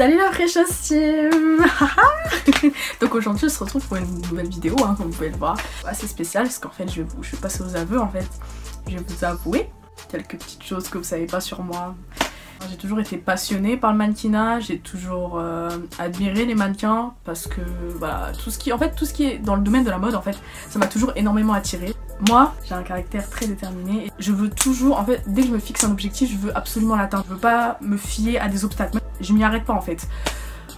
Salut la fraîcheuse team. Donc aujourd'hui on se retrouve pour une nouvelle vidéo, hein, comme vous pouvez le voir. Assez spécial parce qu'en fait je vais passer aux aveux en fait. Je vais vous avouer quelques petites choses que vous savez pas sur moi. J'ai toujours été passionnée par le mannequinat, j'ai toujours admiré les mannequins parce que voilà, tout ce qui est dans le domaine de la mode en fait, ça m'a toujours énormément attirée. Moi, j'ai un caractère très déterminé et je veux toujours, en fait, dès que je me fixe un objectif, je veux absolument l'atteindre. Je veux pas me fier à des obstacles, je m'y arrête pas en fait.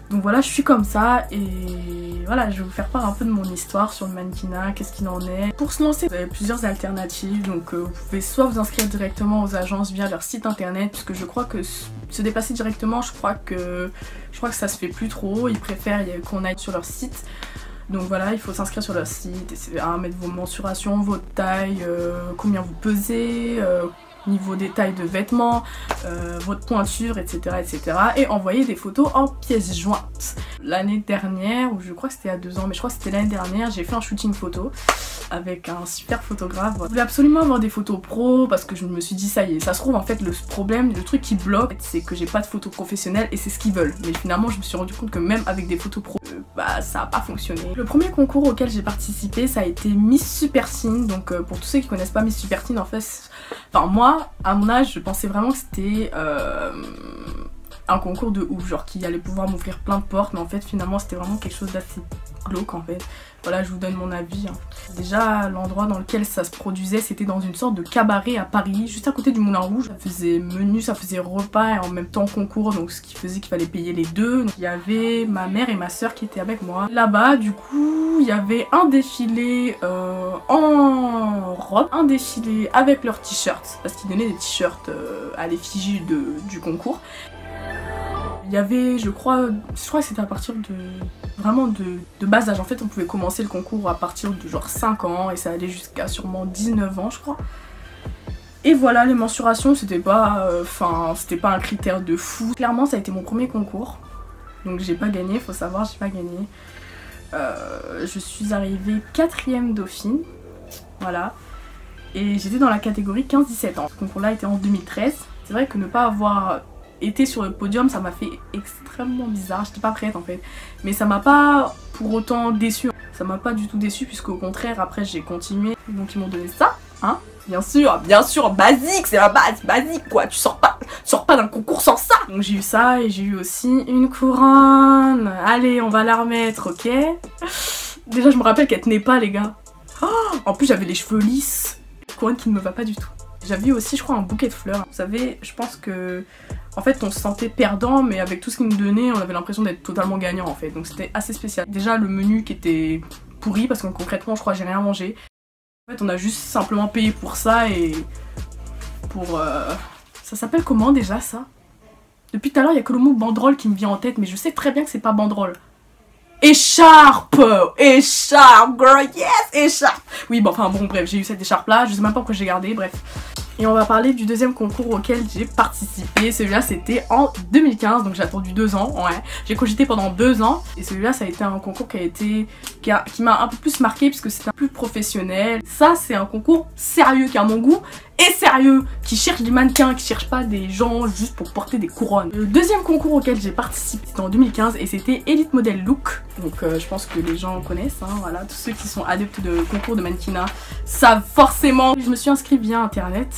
Donc voilà, je suis comme ça et voilà, je vais vous faire part un peu de mon histoire sur le mannequinat, qu'est-ce qu'il en est. Pour se lancer, vous avez plusieurs alternatives, donc vous pouvez soit vous inscrire directement aux agences via leur site internet, puisque je crois que se déplacer directement, je crois que ça se fait plus trop, ils préfèrent qu'on aille sur leur site. Donc voilà, il faut s'inscrire sur leur site, etc. Mettre vos mensurations, votre taille, combien vous pesez, niveau des tailles de vêtements, votre pointure, etc., etc. Et envoyer des photos en pièces jointes. L'année dernière, ou je crois que c'était il y a 2 ans, mais je crois que c'était l'année dernière, j'ai fait un shooting photo avec un super photographe. Je voulais absolument avoir des photos pro parce que je me suis dit ça y est, ça se trouve en fait le problème, le truc qui bloque, c'est que j'ai pas de photos professionnelles et c'est ce qu'ils veulent. Mais finalement je me suis rendu compte que même avec des photos pro, ça a pas fonctionné. Le premier concours auquel j'ai participé, ça a été Miss Super Teen. Donc pour tous ceux qui connaissent pas Miss Super Teen, en fait, enfin moi, à mon âge, je pensais vraiment que c'était un concours de ouf, genre qui allait pouvoir m'ouvrir plein de portes, mais en fait finalement c'était vraiment quelque chose d'assez glauque en fait. Voilà, je vous donne mon avis. Hein. Déjà, l'endroit dans lequel ça se produisait, c'était dans une sorte de cabaret à Paris, juste à côté du Moulin Rouge. Ça faisait menu, ça faisait repas et en même temps concours, donc ce qui faisait qu'il fallait payer les deux. Donc, il y avait ma mère et ma soeur qui étaient avec moi. Là-bas, du coup, il y avait un défilé en robe, un défilé avec leurs t-shirts, parce qu'ils donnaient des t-shirts à l'effigie du concours. Il y avait, je crois que c'était à partir de bas âge. En fait, on pouvait commencer le concours à partir de genre 5 ans et ça allait jusqu'à sûrement 19 ans, je crois. Et voilà, les mensurations, c'était pas un critère de fou. Clairement, ça a été mon premier concours. Donc j'ai pas gagné, faut savoir, j'ai pas gagné. Je suis arrivée 4e dauphine, voilà. Et j'étais dans la catégorie 15-17 ans. Ce concours-là était en 2013. C'est vrai que ne pas avoir été sur le podium, ça m'a fait extrêmement bizarre, j'étais pas prête en fait. Mais ça m'a pas pour autant déçue. Ça m'a pas du tout déçue puisqu'au contraire après j'ai continué. Donc ils m'ont donné ça, hein. Bien sûr, basique, c'est la base, basique quoi. Tu sors pas d'un concours sans ça. Donc j'ai eu ça et j'ai eu aussi une couronne. Allez, on va la remettre, ok. Déjà je me rappelle qu'elle tenait pas les gars. Oh, en plus j'avais les cheveux lisses. Une couronne qui ne me va pas du tout. J'avais aussi je crois un bouquet de fleurs. Vous savez, je pense que en fait on se sentait perdant, mais avec tout ce qu'ils nous donnaient on avait l'impression d'être totalement gagnant en fait. Donc c'était assez spécial. Déjà le menu qui était pourri parce que concrètement je crois que j'ai rien mangé. En fait on a juste simplement payé pour ça et pour... Ça s'appelle comment déjà ça? Depuis tout à l'heure il y a que le mot banderole qui me vient en tête, mais je sais très bien que c'est pas banderole. Écharpe! Écharpe, girl, yes! Écharpe! Oui, bon, enfin bon, bref, j'ai eu cette écharpe là, je sais même pas pourquoi j'ai gardé, bref. Et on va parler du deuxième concours auquel j'ai participé. Celui-là c'était en 2015, donc j'ai attendu 2 ans, ouais. J'ai cogité pendant 2 ans. Et celui-là ça a été un concours qui m'a un peu plus marqué puisque c'est un peu plus professionnel. Ça c'est un concours sérieux qui a mon goût et sérieux, qui cherche des mannequins, qui cherche pas des gens juste pour porter des couronnes. Le deuxième concours auquel j'ai participé c'était en 2015 et c'était Elite Model Look. Donc je pense que les gens connaissent, hein, voilà. Tous ceux qui sont adeptes de concours de mannequinat savent forcément. Je me suis inscrite via internet.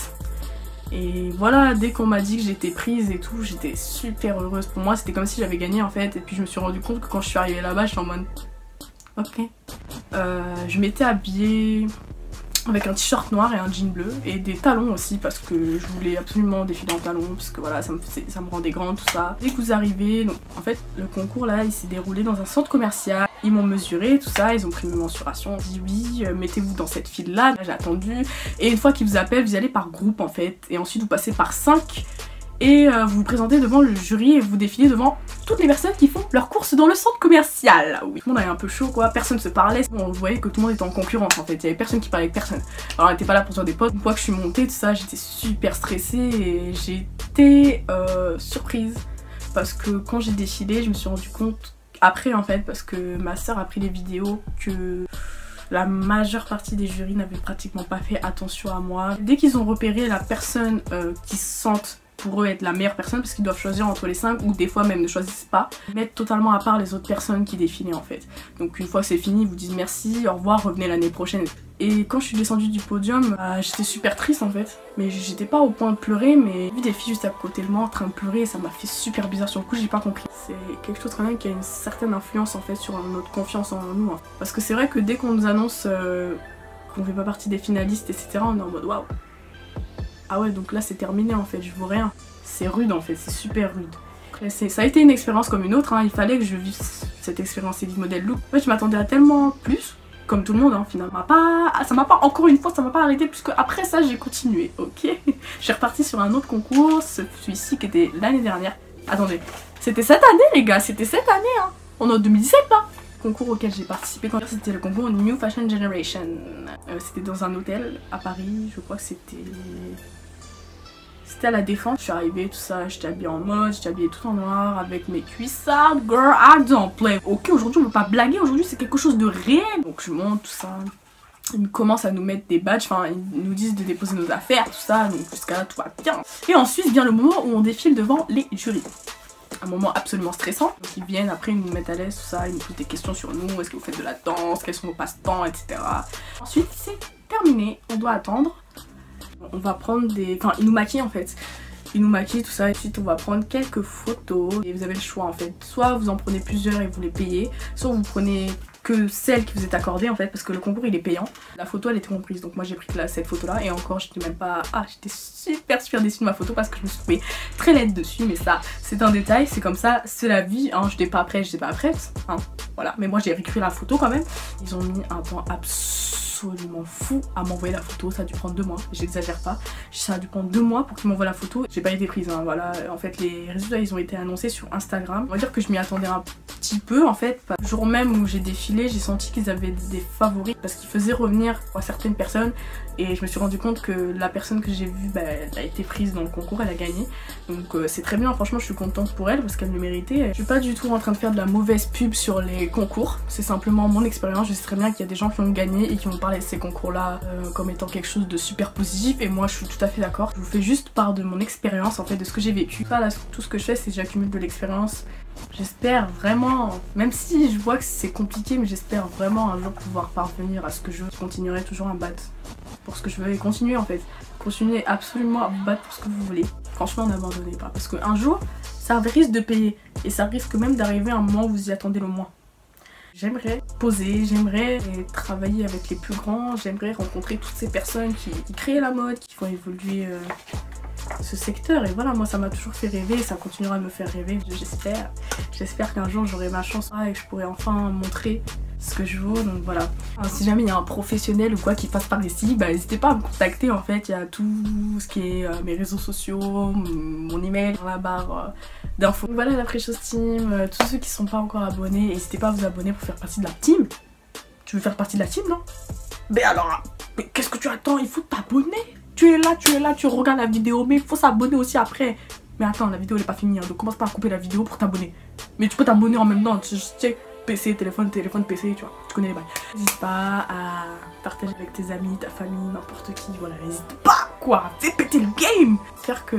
Et voilà, dès qu'on m'a dit que j'étais prise et tout, j'étais super heureuse. Pour moi, c'était comme si j'avais gagné en fait. Et puis je me suis rendu compte que quand je suis arrivée là-bas, j'étais en mode... Ok. Je m'étais habillée avec un t-shirt noir et un jean bleu. Et des talons aussi, parce que je voulais absolument défiler en talons. Parce que voilà, ça me rendait grande, tout ça. Dès que vous arrivez, donc en fait, le concours là, il s'est déroulé dans un centre commercial. Ils m'ont mesuré, tout ça, ils ont pris mes mensurations. Ils ont dit oui, mettez-vous dans cette file là, j'ai attendu. Et une fois qu'ils vous appellent, vous allez par groupe en fait. Et ensuite vous passez par 5. Et vous vous présentez devant le jury et vous défilez devant toutes les personnes qui font leurs courses dans le centre commercial. Oui, tout le monde avait un peu chaud quoi, personne se parlait. On voyait que tout le monde était en concurrence en fait, il y avait personne qui parlait avec personne. Alors on n'était pas là pour faire des potes. Une fois que je suis montée, tout ça, j'étais super stressée et j'étais surprise. Parce que quand j'ai défilé, je me suis rendu compte après en fait, parce que ma soeur a pris les vidéos, que la majeure partie des jurys n'avaient pratiquement pas fait attention à moi. Dès qu'ils ont repéré la personne qui se sente pour eux être la meilleure personne parce qu'ils doivent choisir entre les 5 ou des fois même ne choisissent pas. Mettre totalement à part les autres personnes qui défilaient en fait. Donc une fois que c'est fini, ils vous disent merci, au revoir, revenez l'année prochaine. Et quand je suis descendue du podium, j'étais super triste en fait. Mais j'étais pas au point de pleurer, mais j'ai vu des filles juste à côté de moi en train de pleurer et ça m'a fait super bizarre. Sur le coup, j'ai pas compris. C'est quelque chose quand même qui a une certaine influence en fait sur notre confiance en nous. Hein. Parce que c'est vrai que dès qu'on nous annonce qu'on fait pas partie des finalistes, etc., on est en mode waouh. Ah ouais, donc là c'est terminé en fait, je vaux rien. C'est rude en fait, c'est super rude. Après, ça a été une expérience comme une autre, hein. Il fallait que je vive cette expérience Elite Model Look. En fait, je m'attendais à tellement plus. Comme tout le monde, hein, finalement. Ça m'a pas, encore une fois, ça m'a pas arrêté, puisque après ça, j'ai continué, ok. Je suis repartie sur un autre concours, celui-ci qui était l'année dernière. Attendez, c'était cette année, les gars, c'était cette année, hein. On est en 2017, là. Concours auquel j'ai participé quand c'était le concours New Fashion Generation. C'était dans un hôtel à Paris, je crois que c'était à la Défense. Je suis arrivée, tout ça, j'étais habillée en mode, j'étais habillée tout en noir avec mes cuissardes, girl, I don't play. Ok, aujourd'hui on veut pas blaguer, aujourd'hui c'est quelque chose de réel. Donc je monte, tout ça. Ils commencent à nous mettre des badges, enfin ils nous disent de déposer nos affaires, tout ça, donc jusqu'à là tout va bien. Et ensuite vient le moment où on défile devant les jurys. Un moment absolument stressant. Donc ils viennent, après ils nous mettent à l'aise, tout ça, ils nous posent des questions sur nous, est-ce que vous faites de la danse, quels sont vos passe-temps, etc. Ensuite c'est terminé, on doit attendre. On va prendre des... Enfin, ils nous maquillent en fait. Ils nous maquillent, tout ça. Et ensuite, on va prendre quelques photos. Et vous avez le choix en fait. Soit vous en prenez plusieurs et vous les payez. Soit vous prenez que celle qui vous est accordée en fait. Parce que le concours il est payant. La photo elle était comprise. Donc moi j'ai pris cette photo là. Et encore, j'étais même pas... Ah, j'étais super déçue de ma photo parce que je me suis trouvée très laide dessus. Mais ça, c'est un détail. C'est comme ça. C'est la vie. Hein. J'étais pas prête, j'étais pas prête. Hein. Voilà. Mais moi j'ai récupéré la photo quand même. Ils ont mis un temps absolument fou à m'envoyer la photo, ça a dû prendre 2 mois, j'exagère pas, ça a dû prendre 2 mois pour qu'ils m'envoient la photo, j'ai pas été prise, hein, voilà, en fait les résultats ils ont été annoncés sur Instagram, on va dire que je m'y attendais un petit peu en fait, le jour même où j'ai défilé, j'ai senti qu'ils avaient des favoris parce qu'ils faisaient revenir certaines personnes et je me suis rendu compte que la personne que j'ai vue, elle a été prise dans le concours, elle a gagné, donc c'est très bien, franchement je suis contente pour elle parce qu'elle le méritait. Je suis pas du tout en train de faire de la mauvaise pub sur les concours, c'est simplement mon expérience, je sais très bien qu'il y a des gens qui ont gagné et qui vont parler de ces concours là comme étant quelque chose de super positif et moi je suis tout à fait d'accord. Je vous fais juste part de mon expérience en fait, de ce que j'ai vécu. Là, tout ce que je fais c'est que j'accumule de l'expérience. J'espère vraiment, même si je vois que c'est compliqué, mais j'espère vraiment un jour pouvoir parvenir à ce que je veux. Je continuerai toujours à me battre pour ce que je veux et continuer en fait. Continuer absolument à me battre pour ce que vous voulez. Franchement n'abandonnez pas parce qu'un jour ça risque de payer et ça risque même d'arriver à un moment où vous y attendez le moins. J'aimerais poser, j'aimerais travailler avec les plus grands, j'aimerais rencontrer toutes ces personnes qui créent la mode, qui font évoluer ce secteur. Et voilà, moi ça m'a toujours fait rêver et ça continuera de me faire rêver, j'espère qu'un jour j'aurai ma chance et que je pourrai enfin montrer ce que je vaux, donc voilà. Alors, si jamais il y a un professionnel ou quoi qui passe par ici, n'hésitez pas à me contacter en fait, il y a tout ce qui est mes réseaux sociaux, mon email dans la barre d'infos. Voilà la Precious Team, tous ceux qui sont pas encore abonnés, n'hésitez pas à vous abonner pour faire partie de la team. Tu veux faire partie de la team, non? Mais alors, mais qu'est-ce que tu attends? Il faut t'abonner. Tu es là, tu regardes la vidéo, mais il faut s'abonner aussi après. Mais attends, la vidéo elle est pas finie, hein, donc commence pas à couper la vidéo pour t'abonner. Mais tu peux t'abonner en même temps, tu sais, PC, téléphone, PC, tu vois, tu connais les bails. N'hésite pas à partager avec tes amis, ta famille, n'importe qui, voilà, n'hésite pas, quoi, fais péter le game. J'espère que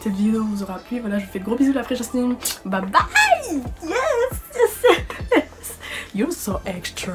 cette vidéo vous aura plu, voilà, je vous fais de gros bisous la Precious Team, bye bye, yes, you're so extra.